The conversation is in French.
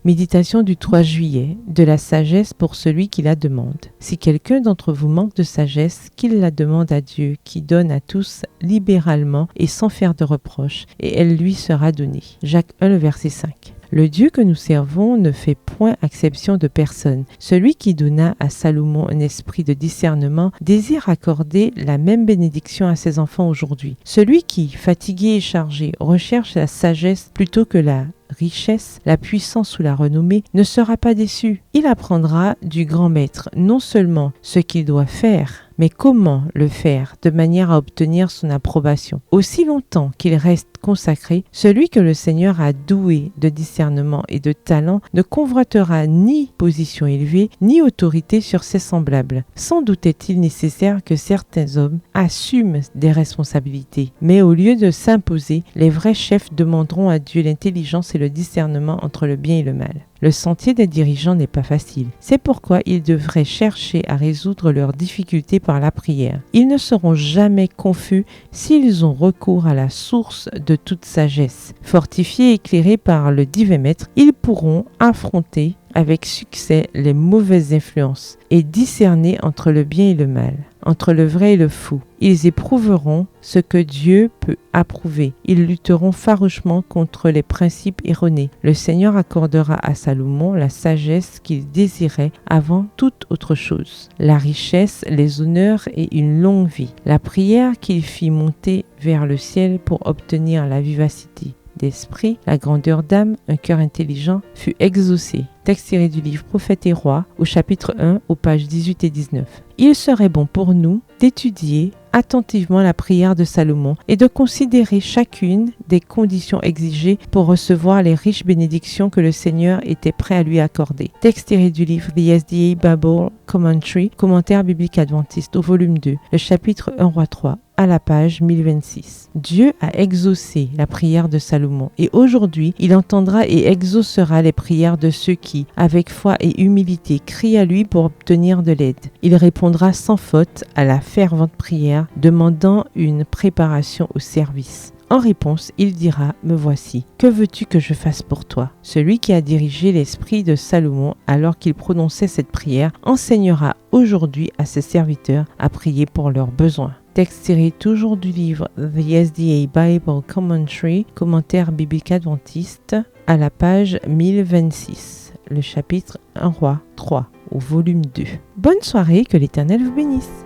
Méditation du 3 juillet, de la sagesse pour celui qui la demande. Si quelqu'un d'entre vous manque de sagesse, qu'il la demande à Dieu, qui donne à tous libéralement et sans faire de reproches, et elle lui sera donnée. Jacques 1, le verset 5. Le Dieu que nous servons ne fait point exception de personne. Celui qui donna à Salomon un esprit de discernement désire accorder la même bénédiction à ses enfants aujourd'hui. Celui qui, fatigué et chargé, recherche la sagesse plutôt que la richesse, la puissance ou la renommée, ne sera pas déçu. Il apprendra du grand maître non seulement ce qu'il doit faire, mais comment le faire de manière à obtenir son approbation. Aussi longtemps qu'il reste consacré, celui que le Seigneur a doué de discernement et de talent ne convoitera ni position élevée, ni autorité sur ses semblables. Sans doute est-il nécessaire que certains hommes assument des responsabilités, mais au lieu de s'imposer, les vrais chefs demanderont à Dieu l'intelligence et le discernement entre le bien et le mal. Le sentier des dirigeants n'est pas facile. C'est pourquoi ils devraient chercher à résoudre leurs difficultés par la prière. Ils ne seront jamais confus s'ils ont recours à la source de toute sagesse. Fortifiés et éclairés par le divin maître, ils pourront affronter avec succès les mauvaises influences et discerner entre le bien et le mal, entre le vrai et le faux. Ils éprouveront ce que Dieu peut approuver. Ils lutteront farouchement contre les principes erronés. Le Seigneur accordera à Salomon la sagesse qu'il désirait avant toute autre chose, la richesse, les honneurs et une longue vie. La prière qu'il fit monter vers le ciel pour obtenir la vivacité d'esprit, la grandeur d'âme, un cœur intelligent, fut exaucée. Texte tiré du livre Prophètes et Rois, au chapitre 1, aux pages 18 et 19. Il serait bon pour nous d'étudier attentivement la prière de Salomon et de considérer chacune des conditions exigées pour recevoir les riches bénédictions que le Seigneur était prêt à lui accorder. Texte tiré du livre The SDA Bible Commentary, commentaire biblique adventiste, au volume 2, le chapitre 1 Roi 3, à la page 1026. Dieu a exaucé la prière de Salomon et aujourd'hui, il entendra et exaucera les prières de ceux qui, avec foi et humilité, crient à lui pour obtenir de l'aide. Il répondra sans faute à la fervente prière, demandant une préparation au service. En réponse, il dira « Me voici, que veux-tu que je fasse pour toi ?» Celui qui a dirigé l'esprit de Salomon alors qu'il prononçait cette prière enseignera aujourd'hui à ses serviteurs à prier pour leurs besoins. Texte tiré toujours du livre The SDA Bible Commentary, commentaire biblique adventiste, à la page 1026, le chapitre 1 Roi 3, au volume 2. Bonne soirée, que l'Éternel vous bénisse.